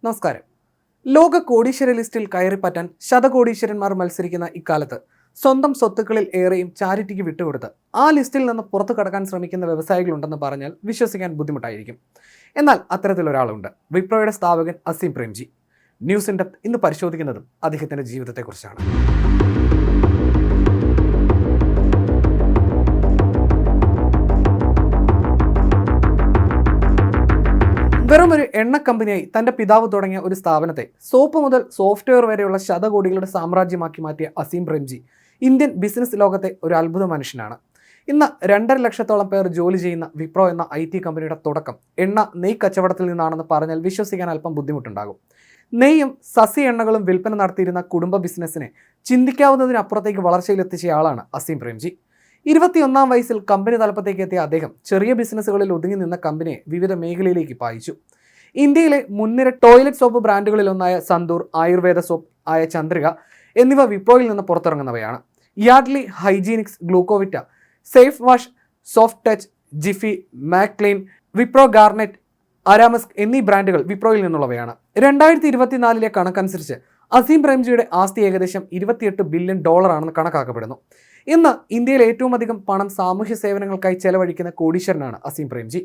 നമസ്കാരം. ലോക കോടീശ്വര ലിസ്റ്റിൽ കയറിപ്പറ്റാൻ ശതകോടീശ്വരന്മാർ മത്സരിക്കുന്ന ഇക്കാലത്ത് സ്വന്തം സ്വത്തുക്കളിൽ ഏറെയും ചാരിറ്റിക്ക് വിട്ടുകൊടുത്ത് ആ ലിസ്റ്റിൽ നിന്ന് പുറത്തു കടക്കാൻ ശ്രമിക്കുന്ന വ്യവസായികളുണ്ടെന്ന് പറഞ്ഞാൽ വിശ്വസിക്കാൻ ബുദ്ധിമുട്ടായിരിക്കും. എന്നാൽ അത്തരത്തിലൊരാളുണ്ട്. വിപ്രോയുടെ സ്ഥാപകൻ Azim Premji. News in depth ഇന്ന് പരിശോധിക്കുന്നതും അദ്ദേഹത്തിൻ്റെ ജീവിതത്തെക്കുറിച്ചാണ്. വെറും ഒരു എണ്ണ കമ്പനിയായി തൻ്റെ പിതാവ് തുടങ്ങിയ ഒരു സ്ഥാപനത്തെ സോപ്പ് മുതൽ സോഫ്റ്റ്വെയർ വരെയുള്ള ശതകോടികളുടെ സാമ്രാജ്യമാക്കി മാറ്റിയ അസീം പ്രേംജി ഇന്ത്യൻ ബിസിനസ് ലോകത്തെ ഒരു അത്ഭുത മനുഷ്യനാണ്. ഇന്ന് 2.5 ലക്ഷത്തോളം പേർ ജോലി ചെയ്യുന്ന വിപ്രോ എന്ന IT കമ്പനിയുടെ തുടക്കം നെയ് കച്ചവടത്തിൽ നിന്നാണെന്ന് പറഞ്ഞാൽ വിശ്വസിക്കാൻ അല്പം ബുദ്ധിമുട്ടുണ്ടാകും. നെയ്യും സസ്യ എണ്ണകളും വിൽപ്പന നടത്തിയിരുന്ന കുടുംബ ബിസിനസ്സിനെ ചിന്തിക്കാവുന്നതിനപ്പുറത്തേക്ക് വളർച്ചയിലെത്തിച്ചയാളാണ് അസീം പ്രേംജി. 21-ാം വയസ്സിൽ കമ്പനി തലപ്പത്തേക്ക് എത്തിയ അദ്ദേഹം ചെറിയ ബിസിനസ്സുകളിൽ ഒതുങ്ങി നിന്ന കമ്പനിയെ വിവിധ മേഖലയിലേക്ക് പായിച്ചു. ഇന്ത്യയിലെ മുൻനിര ടോയ്ലറ്റ് സോപ്പ് ബ്രാൻഡുകളിലൊന്നായ സന്തൂർ, ആയുർവേദ സോപ്പ് ആയ ചന്ദ്രിക എന്നിവ വിപ്രോയിൽ നിന്ന് പുറത്തിറങ്ങുന്നവയാണ്. Yardley, Hygienix, Glucovita, safe wash, soft touch, Jiffy, Maxklean, Wipro Garnet, Aramusk എന്നീ ബ്രാൻഡുകൾ വിപ്രോയിൽ നിന്നുള്ളവയാണ്. 2024 കണക്കനുസരിച്ച് അസീം പ്രേംജിയുടെ ആസ്തി ഏകദേശം $28 ബില്യൺ ആണെന്ന് കണക്കാക്കപ്പെടുന്നു. ഇന്ന് ഇന്ത്യയിൽ ഏറ്റവും അധികം പണം സാമൂഹ്യ സേവനങ്ങൾക്കായി ചെലവഴിക്കുന്ന കോടീശ്വരനാണ് അസീം പ്രേംജി.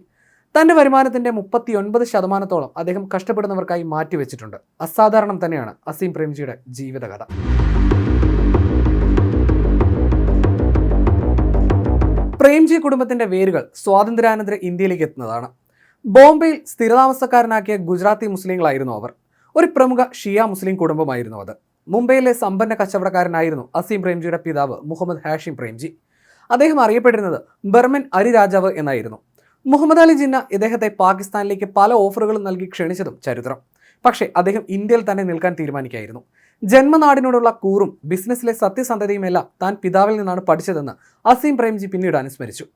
തൻ്റെ വരുമാനത്തിൻ്റെ 39% അദ്ദേഹം കഷ്ടപ്പെടുന്നവർക്കായി മാറ്റിവെച്ചിട്ടുണ്ട്. അസാധാരണം തന്നെയാണ് അസീം പ്രേംജിയുടെ ജീവിതകഥ. പ്രേംജി കുടുംബത്തിൻ്റെ വേരുകൾ സ്വാതന്ത്ര്യാനന്തര ഇന്ത്യയിലേക്ക് എത്തുന്നതാണ്. ബോംബെയിൽ സ്ഥിരതാമസക്കാരനാക്കിയ ഗുജറാത്തി മുസ്ലിങ്ങളായിരുന്നു അവർ. ഒരു പ്രമുഖ ഷിയ മുസ്ലിം കുടുംബമായിരുന്നു അത്. മുംബൈയിലെ സമ്പന്ന കച്ചവടക്കാരനായിരുന്നു അസീം പ്രേംജിയുടെ പിതാവ് മുഹമ്മദ് ഹാഷിം പ്രേംജി. അദ്ദേഹം അറിയപ്പെട്ടിരുന്നത് ബർമൻ അരി രാജാവ് എന്നായിരുന്നു. മുഹമ്മദ് അലി ജിന്ന ഇദ്ദേഹത്തെ പാകിസ്ഥാനിലേക്ക് പല ഓഫറുകളും നൽകി ക്ഷണിച്ചതും ചരിത്രം. പക്ഷേ അദ്ദേഹം ഇന്ത്യയിൽ തന്നെ നിൽക്കാൻ തീരുമാനിക്കുകയായിരുന്നു. ജന്മനാടിനോടുള്ള കൂറും ബിസിനസ്സിലെ സത്യസന്ധതയുമെല്ലാം താൻ പിതാവിൽ നിന്നാണ് പഠിച്ചതെന്ന് അസീം പ്രേംജി പിന്നീട് അനുസ്മരിച്ചു.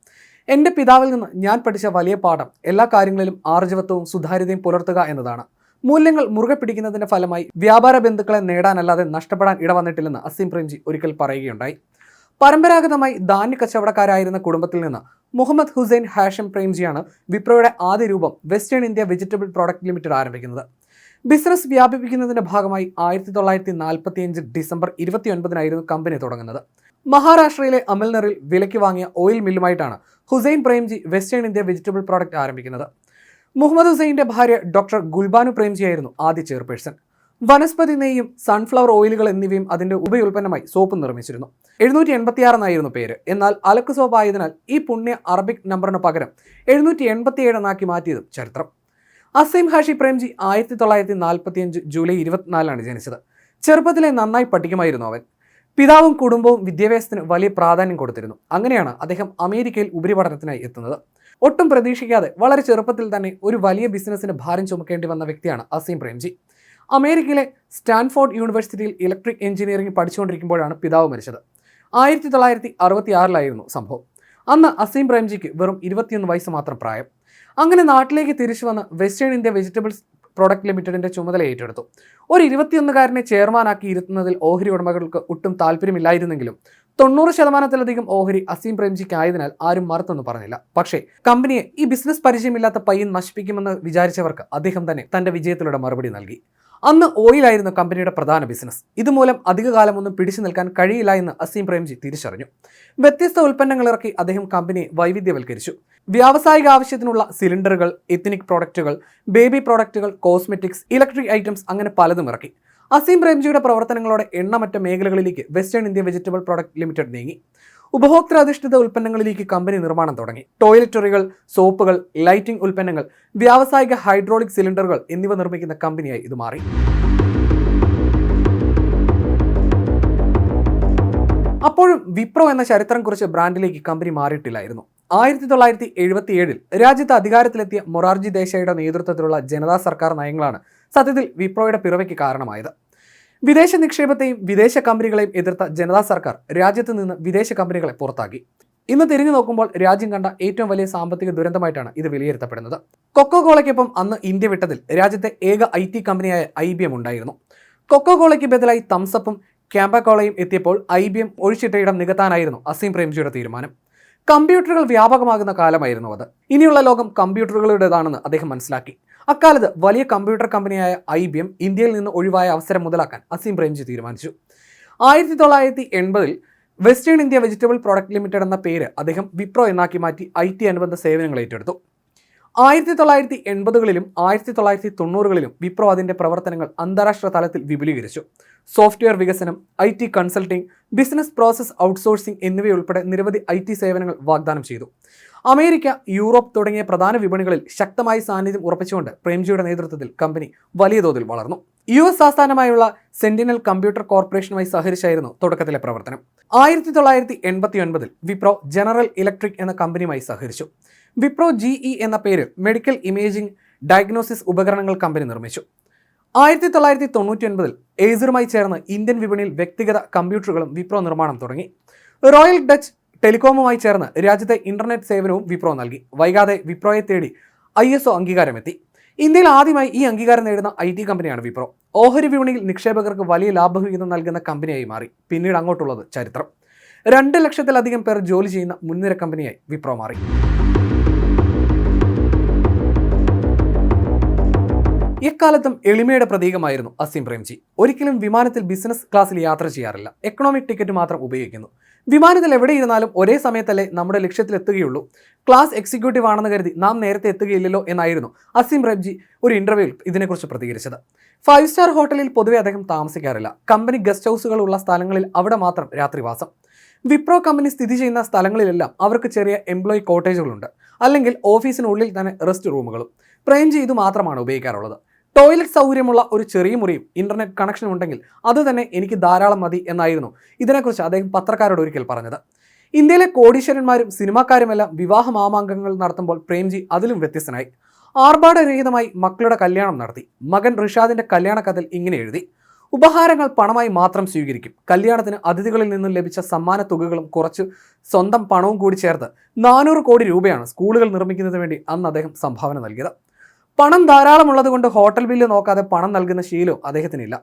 എൻ്റെ പിതാവിൽ നിന്ന് ഞാൻ പഠിച്ച വലിയ പാഠം എല്ലാ കാര്യങ്ങളിലും ആർജവത്വവും സുതാര്യതയും പുലർത്തുക എന്നതാണ്. മൂല്യങ്ങൾ മുറുകെ പിടിക്കുന്നതിൻ്റെ ഫലമായി വ്യാപാര ബന്ധുക്കളെ നേടാനല്ലാതെ നഷ്ടപ്പെടാൻ ഇടവന്നിട്ടില്ലെന്ന് അസീം പ്രേംജി ഒരിക്കൽ പറയുകയുണ്ടായി. പരമ്പരാഗതമായി ധാന്യ കച്ചവടക്കാരായിരുന്ന കുടുംബത്തിൽ നിന്ന് മുഹമ്മദ് ഹുസൈൻ ഹാഷിം പ്രേംജിയാണ് വിപ്രോയുടെ ആദ്യ രൂപം western India vegetable product limited ആരംഭിക്കുന്നത്. ബിസിനസ് വ്യാപിപ്പിക്കുന്നതിൻ്റെ ഭാഗമായി 1945 ഡിസംബർ 29 കമ്പനി തുടങ്ങുന്നത്. മഹാരാഷ്ട്രയിലെ അമൽനറിൽ വിലയ്ക്ക് വാങ്ങിയ ഓയിൽ മില്ലുമായിട്ടാണ് Hussain Premji Western India vegetable product ആരംഭിക്കുന്നത്. മുഹമ്മദ് ഹുസൈൻ്റെ ഭാര്യ ഡോക്ടർ ഗുൽബാനു പ്രേംജിയായിരുന്നു ആദ്യ ചെയർപേഴ്സൺ. വനസ്പതി നെയ്യും സൺഫ്ലവർ ഓയിലുകൾ എന്നിവയും അതിൻ്റെ ഉപയുൽപ്പന്നമായി സോപ്പ് നിർമ്മിച്ചിരുന്നു. 786 എന്നായിരുന്നു പേര്. എന്നാൽ അലക്ക് സോപ്പ് ആയതിനാൽ ഈ പുണ്യ അറബിക് നമ്പറിന് പകരം 787 എന്നാക്കി മാറ്റിയതും ചരിത്രം. അസീം ഹാഷി പ്രേംജി 1945 ജൂലൈ 24 ജനിച്ചത്. ചെറുപ്പത്തിലെ നന്നായി പഠിക്കുമായിരുന്നു അവൻ. പിതാവും കുടുംബവും വിദ്യാഭ്യാസത്തിന് വലിയ പ്രാധാന്യം കൊടുത്തിരുന്നു. അങ്ങനെയാണ് അദ്ദേഹം അമേരിക്കയിൽ ഉപരിപഠനത്തിനായി എത്തുന്നത്. ഒട്ടും പ്രതീക്ഷിക്കാതെ വളരെ ചെറുപ്പത്തിൽ തന്നെ ഒരു വലിയ ബിസിനസ്സിന് ഭാരം ചുമക്കേണ്ടി വന്ന വ്യക്തിയാണ് അസീം പ്രേംജി. അമേരിക്കയിലെ സ്റ്റാൻഫോർഡ് യൂണിവേഴ്സിറ്റിയിൽ ഇലക്ട്രിക് എഞ്ചിനീയറിംഗ് പഠിച്ചുകൊണ്ടിരിക്കുമ്പോഴാണ് പിതാവ് മരിച്ചത്. 1966 സംഭവം. അന്ന് അസീം പ്രേംജിക്ക് വെറും 21 വയസ്സ് മാത്രം പ്രായം. അങ്ങനെ നാട്ടിലേക്ക് തിരിച്ചു വന്ന് വെസ്റ്റേൺ ഇന്ത്യ വെജിറ്റബിൾസ് പ്രോഡക്റ്റ് ലിമിറ്റഡിൻ്റെ ചുമതല ഏറ്റെടുത്തു. ഒരു 21-കാരനെ ചെയർമാനാക്കി ഇരുത്തുന്നതിൽ ഓഹരി ഉടമകൾക്ക് ഒട്ടും താല്പര്യമില്ലായിരുന്നെങ്കിലും 90%-ലധികം ഓഹരി അസീം പ്രേംജിക്കായതിനാൽ ആരും മറുത്തൊന്നും പറഞ്ഞില്ല. പക്ഷേ കമ്പനിയെ ഈ ബിസിനസ് പരിചയമില്ലാത്ത പയ്യൻ നശിപ്പിക്കുമെന്ന് വിചാരിച്ചവർക്ക് അദ്ദേഹം തന്നെ തൻ്റെ വിജയത്തിലൂടെ മറുപടി നൽകി. അന്ന് ഓയിലായിരുന്നു കമ്പനിയുടെ പ്രധാന ബിസിനസ്. ഇതുമൂലം അധികകാലമൊന്നും പിടിച്ചു നിൽക്കാൻ കഴിയില്ല എന്ന് അസീം പ്രേംജി തിരിച്ചറിഞ്ഞു. വ്യത്യസ്ത ഉൽപ്പന്നങ്ങൾ ഇറക്കി അദ്ദേഹം കമ്പനിയെ വൈവിധ്യവൽക്കരിച്ചു. വ്യാവസായിക ആവശ്യത്തിനുള്ള സിലിണ്ടറുകൾ, എത്നിക് പ്രോഡക്റ്റുകൾ, ബേബി പ്രോഡക്റ്റുകൾ, കോസ്മെറ്റിക്സ്, ഇലക്ട്രിക് ഐറ്റംസ് അങ്ങനെ പലതും ഇറക്കി. അസീം പ്രേംജിയുടെ പ്രവർത്തനങ്ങളോടെ എണ്ണമറ്റ മേഖലകളിലേക്ക് western India vegetable product limited നീങ്ങി. ഉപഭോക്തൃ അധിഷ്ഠിത ഉൽപ്പന്നങ്ങളിലേക്ക് കമ്പനി നിർമ്മാണം തുടങ്ങി. ടോയ്ലറ്ററികൾ, സോപ്പുകൾ, ലൈറ്റിംഗ് ഉൽപ്പന്നങ്ങൾ, വ്യാവസായിക ഹൈഡ്രോളിക് സിലിണ്ടറുകൾ എന്നിവ നിർമ്മിക്കുന്ന കമ്പനിയായി ഇത് മാറി. അപ്പോഴും വിപ്രോ എന്ന ചരിത്രം കുറിച്ച് ബ്രാൻഡിലേക്ക് കമ്പനി മാറിയിട്ടില്ലായിരുന്നു. 1977 രാജ്യത്ത് അധികാരത്തിലെത്തിയ മൊറാർജി ദേശായിയുടെ നേതൃത്വത്തിലുള്ള ജനതാ സർക്കാർ നയങ്ങളാണ് സത്യത്തിൽ വിപ്രോയുടെ പിറവിക്ക് കാരണമായത്. വിദേശ നിക്ഷേപത്തെയും വിദേശ കമ്പനികളെയും എതിർത്ത ജനതാ സർക്കാർ രാജ്യത്ത് നിന്ന് വിദേശ കമ്പനികളെ പുറത്താക്കി. ഇന്ന് തിരിഞ്ഞു നോക്കുമ്പോൾ രാജ്യം കണ്ട ഏറ്റവും വലിയ സാമ്പത്തിക ദുരന്തമായിട്ടാണ് ഇത് വിലയിരുത്തപ്പെടുന്നത്. കൊക്കോകോളയ്ക്കൊപ്പം അന്ന് ഇന്ത്യ വിട്ടതിൽ രാജ്യത്തെ ഏക IT കമ്പനിയായ IBM ഉണ്ടായിരുന്നു. കൊക്കോകോളയ്ക്ക് ബദലായി തംസപ്പും ക്യാമ്പക്കോളയും എത്തിയപ്പോൾ IBM ഒഴിച്ചിട്ട ഇടം നികത്താനായിരുന്നു അസീം പ്രേംജിയുടെ തീരുമാനം. കമ്പ്യൂട്ടറുകൾ വ്യാപകമാകുന്ന കാലമായിരുന്നു അത്. ഇനിയുള്ള ലോകം കമ്പ്യൂട്ടറുകളുടേതാണെന്ന് അദ്ദേഹം മനസ്സിലാക്കി. അക്കാലത്ത് വലിയ കമ്പ്യൂട്ടർ കമ്പനിയായ IBM ഇന്ത്യയിൽ നിന്ന് ഒഴിവായ അവസരം മുതലാക്കാൻ അസീം പ്രേംജി തീരുമാനിച്ചു. 1980-ൽ Western India vegetable product limited എന്ന പേര് അദ്ദേഹം വിപ്രോ എന്നാക്കി മാറ്റി IT അനുബന്ധ സേവനങ്ങൾ ഏറ്റെടുത്തു. 1980കളിലും 1990കളിലും വിപ്രോ അതിന്റെ പ്രവർത്തനങ്ങൾ അന്താരാഷ്ട്ര തലത്തിൽ വിപുലീകരിച്ചു. സോഫ്റ്റ്വെയർ വികസനം, IT consulting, business process outsourcing എന്നിവയുൾപ്പെടെ നിരവധി IT സേവനങ്ങൾ വാഗ്ദാനം ചെയ്തു. അമേരിക്ക, യൂറോപ്പ് തുടങ്ങിയ പ്രധാന വിപണികളിൽ ശക്തമായ സാന്നിധ്യം ഉറപ്പിച്ചുകൊണ്ട് പ്രേംജിയുടെ നേതൃത്വത്തിൽ കമ്പനി വലിയ തോതിൽ വളർന്നു. US ആസ്ഥാനമായുള്ള സെന്റിനൽ കമ്പ്യൂട്ടർ കോർപ്പറേഷനുമായി സഹകരിച്ചായിരുന്നു തുടക്കത്തിലെ പ്രവർത്തനം. 1989ൽ വിപ്രോ ജനറൽ ഇലക്ട്രിക് എന്ന കമ്പനിയുമായി സഹകരിച്ചു. വിപ്രോ GE എന്ന പേരിൽ മെഡിക്കൽ ഇമേജിംഗ് ഡയഗ്നോസിസ് ഉപകരണങ്ങൾ കമ്പനി നിർമ്മിച്ചു. 1999ൽ ഏസറുമായി ചേർന്ന് ഇന്ത്യൻ വിപണിയിൽ വ്യക്തിഗത കമ്പ്യൂട്ടറുകളും വിപ്രോ നിർമ്മാണം തുടങ്ങി. റോയൽ ഡച്ച് ടെലികോമുമായി ചേർന്ന് രാജ്യത്തെ ഇന്റർനെറ്റ് സേവനവും വിപ്രോ നൽകി. വൈകാതെ വിപ്രോയെ തേടി ISO അംഗീകാരമെത്തി. ഇന്ത്യയിൽ ആദ്യമായി ഈ അംഗീകാരം നേടുന്ന IT കമ്പനിയാണ് വിപ്രോ. ഓഹരി വിപണിയിൽ നിക്ഷേപകർക്ക് വലിയ ലാഭവിഹിതം നൽകുന്ന കമ്പനിയായി മാറി. പിന്നീട് അങ്ങോട്ടുള്ളത് ചരിത്രം. 2 ലക്ഷത്തിലധികം പേർ ജോലി ചെയ്യുന്ന മുൻനിര കമ്പനിയായി വിപ്രോ മാറി. എക്കാലത്തും എളിമയുടെ പ്രതീകമായിരുന്നു അസീം പ്രേംജി. ഒരിക്കലും വിമാനത്തിൽ ബിസിനസ് ക്ലാസ്സിൽ യാത്ര ചെയ്യാറില്ല. എക്കണോമിക് ടിക്കറ്റ് മാത്രം ഉപയോഗിക്കുന്നു. വിമാനത്തിൽ എവിടെ ഇരുന്നാലും ഒരേ സമയത്തല്ലേ നമ്മുടെ ലക്ഷ്യത്തിലെത്തുകയുള്ളൂ. ക്ലാസ് എക്സിക്യൂട്ടീവ് ആണെന്ന് കരുതി നാം നേരത്തെ എത്തുകയില്ലല്ലോ എന്നായിരുന്നു അസീം പ്രേംജി ഒരു ഇന്റർവ്യൂവിൽ ഇതിനെക്കുറിച്ച് പ്രതികരിച്ചത്. 5 സ്റ്റാർ ഹോട്ടലിൽ പൊതുവെ അദ്ദേഹം താമസിക്കാറില്ല. കമ്പനി ഗസ്റ്റ് ഹൗസുകളുള്ള സ്ഥലങ്ങളിൽ അവിടെ മാത്രം രാത്രിവാസം. വിപ്രോ കമ്പനി സ്ഥിതി ചെയ്യുന്ന സ്ഥലങ്ങളിലെല്ലാം അവർക്ക് ചെറിയ എംപ്ലോയി കോട്ടേജുകളുണ്ട്, അല്ലെങ്കിൽ ഓഫീസിനുള്ളിൽ തന്നെ റെസ്റ്റ് റൂമുകളും. പ്രേംജി ഇത് മാത്രമാണ് ഉപയോഗിക്കാറുള്ളത്. ടോയ്ലറ്റ് സൗകര്യമുള്ള ഒരു ചെറിയ മുറിയും ഇന്റർനെറ്റ് കണക്ഷൻ ഉണ്ടെങ്കിൽ അത് തന്നെ എനിക്ക് ധാരാളം മതി എന്നായിരുന്നു ഇതിനെക്കുറിച്ച് അദ്ദേഹം പത്രക്കാരോട് ഒരിക്കൽ പറഞ്ഞത്. ഇന്ത്യയിലെ കോടീശ്വരന്മാരും സിനിമാക്കാരുമെല്ലാം വിവാഹ മാമാങ്കങ്ങൾ നടത്തുമ്പോൾ പ്രേംജി അതിലും വ്യത്യസ്തനായി. ആർഭാടരഹിതമായി മക്കളുടെ കല്യാണം നടത്തി. മകൻ റിഷാദിന്റെ കല്യാണ കഥയിൽ ഇങ്ങനെ എഴുതി: ഉപഹാരങ്ങൾ പണമായി മാത്രം സ്വീകരിക്കും. കല്യാണത്തിന് അതിഥികളിൽ നിന്നും ലഭിച്ച സമ്മാന തുകകളും കുറച്ച് സ്വന്തം പണവും കൂടി ചേർത്ത് 400 കോടി രൂപയാണ് സ്കൂളുകൾ നിർമ്മിക്കുന്നതിന് വേണ്ടി അന്ന് അദ്ദേഹം സംഭാവന നൽകിയത്. പണം ധാരാളമുള്ളത് കൊണ്ട് ഹോട്ടൽ ബില്ല് നോക്കാതെ പണം നൽകുന്ന ശീലവും അദ്ദേഹത്തിനില്ല.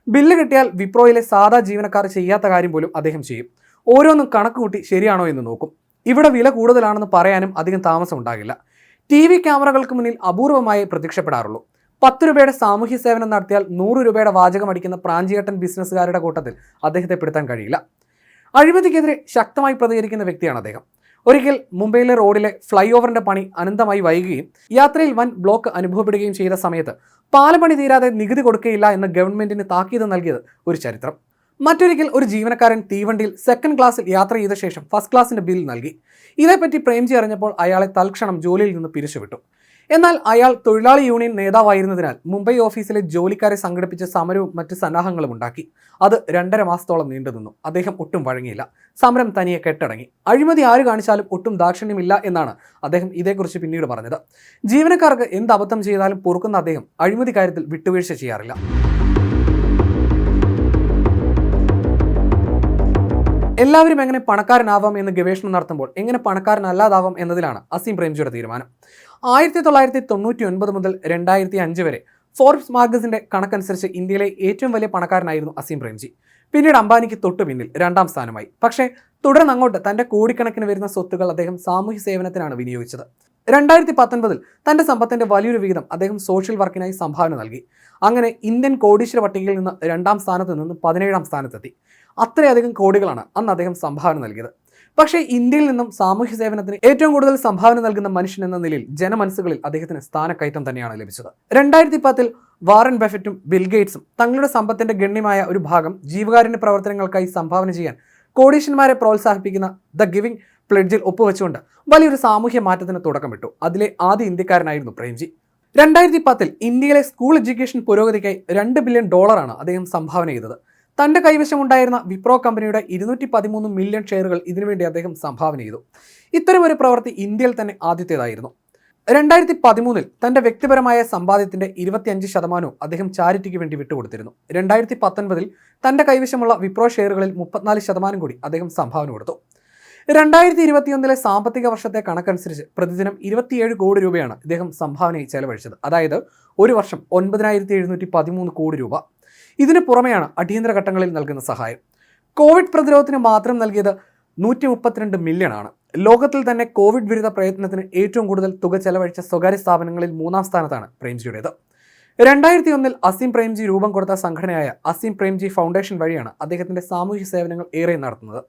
ബില്ല് കിട്ടിയാൽ വിപ്രോയിലെ സാധാ ജീവനക്കാർ ചെയ്യാത്ത കാര്യം പോലും അദ്ദേഹം ചെയ്യും. ഓരോന്നും കണക്ക് കൂട്ടി ശരിയാണോ എന്ന് നോക്കും. ഇവിടെ വില കൂടുതലാണെന്ന് പറയാനും അധികം താമസം ഉണ്ടാകില്ല. TV ക്യാമറകൾക്ക് മുന്നിൽ അപൂർവമായി പ്രത്യക്ഷപ്പെടാറുള്ളൂ. 10 രൂപയുടെ സാമൂഹ്യ സേവനം നടത്തിയാൽ 100 രൂപയുടെ വാചകം അടിക്കുന്ന പ്രാഞ്ചിയേട്ടൻ ബിസിനസ്സുകാരുടെ കൂട്ടത്തിൽ അദ്ദേഹത്തെ പെടുത്താൻ കഴിയില്ല. അഴിമതിക്കെതിരെ ശക്തമായി പ്രതികരിക്കുന്ന വ്യക്തിയാണ് അദ്ദേഹം. ഒരിക്കൽ മുംബൈയിലെ റോഡിലെ ഫ്ലൈ ഓവറിന്റെ പണി അനന്തമായി വൈകുകയും യാത്രയിൽ വൻ ബ്ലോക്ക് അനുഭവപ്പെടുകയും ചെയ്ത സമയത്ത് പാലപ്പണി തീരാതെ നികുതി കൊടുക്കുകയില്ല എന്ന് ഗവൺമെന്റിന് താക്കീത് നൽകിയത് ഒരു ചരിത്രം. മറ്റൊരിക്കൽ ഒരു ജീവനക്കാരൻ തീവണ്ടിയിൽ 2nd ക്ലാസ്സിൽ യാത്ര ചെയ്ത ശേഷം 1st ക്ലാസിന്റെ ബിൽ നൽകി. ഇതേപ്പറ്റി പ്രേംജി അറിഞ്ഞപ്പോൾ അയാളെ തൽക്ഷണം ജോലിയിൽ നിന്ന് പിരിച്ചുവിട്ടു. എന്നാൽ അയാൾ തൊഴിലാളി യൂണിയൻ നേതാവായിരുന്നതിനാൽ മുംബൈ ഓഫീസിലെ ജോലിക്കാരെ സംഘടിപ്പിച്ച സമരവും മറ്റ് സന്നാഹങ്ങളും ഉണ്ടാക്കി. അത് 2.5 മാസത്തോളം നീണ്ടുനിന്നു. അദ്ദേഹം ഒട്ടും വഴങ്ങിയില്ല. സമരം തനിയെ കെട്ടടങ്ങി. അഴിമതി ആര് കാണിച്ചാലും ഒട്ടും ദാക്ഷിണ്യമില്ല എന്നാണ് അദ്ദേഹം ഇതേക്കുറിച്ച് പിന്നീട് പറഞ്ഞത്. ജീവനക്കാർക്ക് എന്ത് അബദ്ധം ചെയ്താലും പൊറുക്കുന്ന അദ്ദേഹം അഴിമതി കാര്യത്തിൽ വിട്ടുവീഴ്ച ചെയ്യാറില്ല. എല്ലാവരും എങ്ങനെ പണക്കാരനാവാം എന്ന് ഗവേഷണം നടത്തുമ്പോൾ എങ്ങനെ പണക്കാരനല്ലാതാവാം എന്നതിലാണ് അസീം പ്രേംജിയുടെ തീരുമാനം. 1999 മുതൽ 2005 വരെ ഫോർബ്സ് മാഗസിന്റെ കണക്കനുസരിച്ച് ഇന്ത്യയിലെ ഏറ്റവും വലിയ പണക്കാരനായിരുന്നു അസീം പ്രേംജി. പിന്നീട് അംബാനിക്ക് തൊട്ടു പിന്നിൽ 2ാം സ്ഥാനമായി. പക്ഷേ തുടർന്ന് അങ്ങോട്ട് തന്റെ കോടിക്കണക്കിന് വരുന്ന സ്വത്തുകൾ അദ്ദേഹം സാമൂഹ്യ സേവനത്തിനാണ് വിനിയോഗിച്ചത്. 2019 തന്റെ സമ്പത്തിന്റെ വലിയൊരു വിഹിതം അദ്ദേഹം സോഷ്യൽ വർക്കിനായി സംഭാവന നൽകി. അങ്ങനെ ഇന്ത്യൻ കോടീശ്വര പട്ടികയിൽ നിന്ന് 2ാം സ്ഥാനത്ത് നിന്ന് 17ാം സ്ഥാനത്തെത്തി. അത്രയധികം കോടികളാണ് അന്ന് അദ്ദേഹം സംഭാവന നൽകിയത്. പക്ഷേ ഇന്ത്യയിൽ നിന്നും സാമൂഹ്യ സേവനത്തിന് ഏറ്റവും കൂടുതൽ സംഭാവന നൽകുന്ന മനുഷ്യൻ എന്ന നിലയിൽ ജനമനസ്സുകളിൽ അദ്ദേഹത്തിന് സ്ഥാനക്കയറ്റം തന്നെയാണ് ലഭിച്ചത്. 2010 വാറൻ ബഫറ്റും ബിൽ ഗേറ്റ്സും തങ്ങളുടെ സമ്പത്തിന്റെ ഗണ്യമായ ഒരു ഭാഗം ജീവകാരുണ്യ പ്രവർത്തനങ്ങൾക്കായി സംഭാവന ചെയ്യാൻ കോടീശ്വരന്മാരെ പ്രോത്സാഹിപ്പിക്കുന്ന ദ ഗിവിംഗ് പ്ലെഡ്ജിൽ ഒപ്പുവെച്ചുകൊണ്ട് വലിയൊരു സാമൂഹ്യ മാറ്റത്തിന് തുടക്കമിട്ടു. അതിലെ ആദ്യ ഇന്ത്യക്കാരനായിരുന്നു പ്രേംജി. 2010 ഇന്ത്യയിലെ സ്കൂൾ എഡ്യൂക്കേഷൻ പുരോഗതിക്കായി $2 ബില്യൺ അദ്ദേഹം സംഭാവന ചെയ്തത്. തന്റെ കൈവശമുണ്ടായിരുന്ന വിപ്രോ കമ്പനിയുടെ 213 മില്യൺ ഷെയറുകൾ ഇതിനുവേണ്ടി അദ്ദേഹം സംഭാവന ചെയ്തു. ഇത്തരമൊരു പ്രവൃത്തി ഇന്ത്യയിൽ തന്നെ ആദ്യത്തേതായിരുന്നു. 2013 തന്റെ വ്യക്തിപരമായ സമ്പാദ്യത്തിന്റെ 25% അദ്ദേഹം ചാരിറ്റിക്ക് വേണ്ടി വിട്ടുകൊടുത്തിരുന്നു. 2019 തന്റെ കൈവശമുള്ള വിപ്രോ ഷെയറുകളിൽ 34% കൂടി അദ്ദേഹം സംഭാവന കൊടുത്തു. 2021 സാമ്പത്തിക വർഷത്തെ കണക്കനുസരിച്ച് പ്രതിദിനം 27 കോടി രൂപയാണ് ഇദ്ദേഹം സംഭാവനയായി ചെലവഴിച്ചത്. അതായത് ഒരു വർഷം 9,713 കോടി രൂപ. ഇതിന് പുറമെയാണ് അടിയന്തര ഘട്ടങ്ങളിൽ നൽകുന്ന സഹായം. കോവിഡ് പ്രതിരോധത്തിന് മാത്രം നൽകിയത് 132 മില്യൺ ആണ്. ലോകത്തിൽ തന്നെ കോവിഡ് വിരുദ്ധ പ്രയത്നത്തിന് ഏറ്റവും കൂടുതൽ തുക ചെലവഴിച്ച സ്വകാര്യ സ്ഥാപനങ്ങളിൽ 3-ാം സ്ഥാനത്താണ് പ്രേംജിയുടേത്. 2001 അസീം പ്രേംജി രൂപം കൊടുത്ത സംഘടനയായ അസീം പ്രേംജി ഫൗണ്ടേഷൻ വഴിയാണ് അദ്ദേഹത്തിന്റെ സാമൂഹ്യ സേവനങ്ങൾ ഏറെ നടത്തുന്നത്.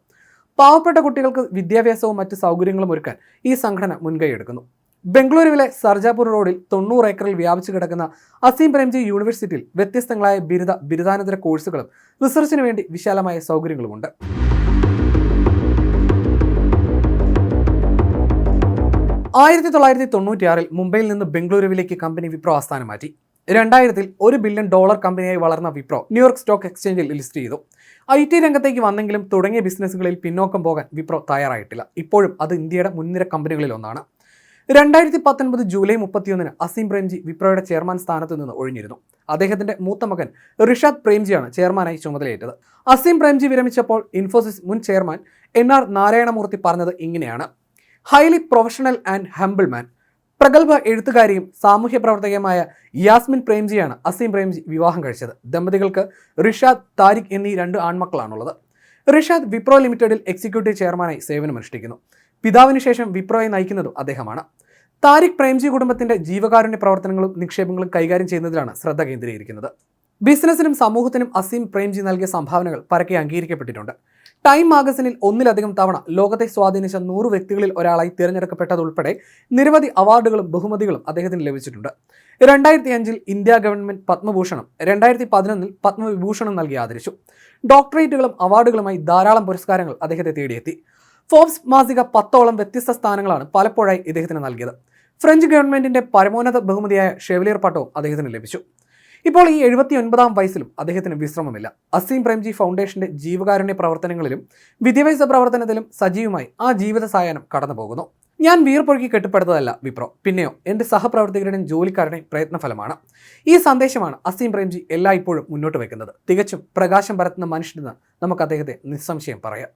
പാവപ്പെട്ട കുട്ടികൾക്ക് വിദ്യാഭ്യാസവും മറ്റ് സൗകര്യങ്ങളും ഒരുക്കാൻ ഈ സംഘടന മുൻകൈയെടുക്കുന്നു. ബംഗളൂരുവിലെ സർജാപൂർ റോഡിൽ 90 ഏക്കറിൽ വ്യാപിച്ചു കിടക്കുന്ന അസീം പ്രേംജി യൂണിവേഴ്സിറ്റിയിൽ വ്യത്യസ്തങ്ങളായ ബിരുദാനന്തര കോഴ്സുകളും റിസർച്ചിന് വേണ്ടി വിശാലമായ സൗകര്യങ്ങളുമുണ്ട്. 1996 മുംബൈയിൽ നിന്ന് ബംഗളൂരുവിലേക്ക് കമ്പനി വിപ്രോ ആസ്ഥാനം മാറ്റി. 2000 $1 ബില്യൺ കമ്പനിയായി വളർന്ന വിപ്രോ ന്യൂയോർക്ക് സ്റ്റോക്ക് എക്സ്ചേഞ്ചിൽ ലിസ്റ്റ് ചെയ്തു. IT രംഗത്തേക്ക് വന്നെങ്കിലും തുടങ്ങിയ ബിസിനസ്സുകളിൽ പിന്നോക്കം പോകാൻ വിപ്രോ തയ്യാറായിട്ടില്ല. ഇപ്പോഴും അത് ഇന്ത്യയുടെ മുൻനിര കമ്പനികളിൽ ഒന്നാണ്. 2019 ജൂലൈ 31 അസീം പ്രേംജി വിപ്രോയുടെ ചെയർമാൻ സ്ഥാനത്ത് നിന്ന് ഒഴിഞ്ഞിരുന്നു. അദ്ദേഹത്തിന്റെ മൂത്ത മകൻ റിഷാദ് പ്രേംജിയാണ് ചെയർമാനായി ചുമതലയേറ്റത്. അസീം പ്രേംജി വിരമിച്ചപ്പോൾ ഇൻഫോസിസ് മുൻ ചെയർമാൻ NR നാരായണമൂർത്തി പറഞ്ഞത് ഇങ്ങനെയാണ്: ഹൈലി പ്രൊഫഷണൽ ആൻഡ് ഹംബിൾ മാൻ. പ്രഗത്ഭ എഴുത്തുകാരിയും സാമൂഹ്യ പ്രവർത്തകയുമായ യാസ്മിൻ പ്രേംജിയാണ് അസീം പ്രേംജി വിവാഹം കഴിച്ചത്. ദമ്പതികൾക്ക് റിഷാദ്, താരിഖ് എന്നീ 2 ആൺമക്കളാണുള്ളത്. റിഷാദ് വിപ്രോ ലിമിറ്റഡിൽ എക്സിക്യൂട്ടീവ് ചെയർമാനായി സേവനമനുഷ്ഠിക്കുന്നു. പിതാവിന് ശേഷം വിപ്രോയെ നയിക്കുന്നതും അദ്ദേഹമാണ്. താരിഖ് പ്രേംജി കുടുംബത്തിന്റെ ജീവകാരുണ്യ പ്രവർത്തനങ്ങളും നിക്ഷേപങ്ങളും കൈകാര്യം ചെയ്യുന്നതിലാണ് ശ്രദ്ധ കേന്ദ്രീകരിക്കുന്നത്. ബിസിനസിനും സമൂഹത്തിനും അസീം പ്രേംജി നൽകിയ സംഭാവനകൾ പരക്കെ അംഗീകരിക്കപ്പെട്ടിട്ടുണ്ട്. ടൈം മാഗസിനിൽ 1-ലധികം തവണ ലോകത്തെ സ്വാധീനിച്ച 100 വ്യക്തികളിൽ ഒരാളായി തിരഞ്ഞെടുക്കപ്പെട്ടതുൾപ്പെടെ നിരവധി അവാർഡുകളും ബഹുമതികളും അദ്ദേഹത്തിന് ലഭിച്ചിട്ടുണ്ട്. 2005 ഇന്ത്യ ഗവൺമെന്റ് പത്മഭൂഷണം, 2011 പത്മവിഭൂഷണം നൽകി ആദരിച്ചു. ഡോക്ടറേറ്റുകളും അവാർഡുകളുമായി ധാരാളം പുരസ്കാരങ്ങൾ അദ്ദേഹത്തെ തേടിയെത്തി. ഫോബ്സ് മാസിക 10ഓളം വ്യത്യസ്ത സ്ഥാനങ്ങളാണ് പലപ്പോഴായി ഇദ്ദേഹത്തിന് നൽകിയത്. ഫ്രഞ്ച് ഗവൺമെന്റിന്റെ പരമോന്നത ബഹുമതിയായ ഷെവലിയർ പട്ടവും അദ്ദേഹത്തിന് ലഭിച്ചു. ഇപ്പോൾ ഈ 79-ാം വയസ്സിലും അദ്ദേഹത്തിന് വിശ്രമമില്ല. അസീം പ്രേംജി ഫൗണ്ടേഷന്റെ ജീവകാരുണ്യ പ്രവർത്തനങ്ങളിലും വിദ്യാഭ്യാസ പ്രവർത്തനത്തിലും സജീവമായി ആ ജീവിത സായാഹ്നം കടന്നു പോകുന്നു. ഞാൻ വീർപ്പൊഴുക്കി കെട്ടിപ്പടുത്തതല്ല വിപ്രോ, പിന്നെയോ എൻ്റെ സഹപ്രവർത്തകരുടെയും ജോലിക്കാരുടെയും പ്രയത്നഫലമാണ്. ഈ സന്ദേശമാണ് അസീം പ്രേംജി എല്ലായ്പ്പോഴും മുന്നോട്ട് വയ്ക്കുന്നത്. തികച്ചും പ്രകാശം പരത്തുന്ന മനുഷ്യനെന്ന് നമുക്ക് അദ്ദേഹത്തെ നിസ്സംശയം പറയാം.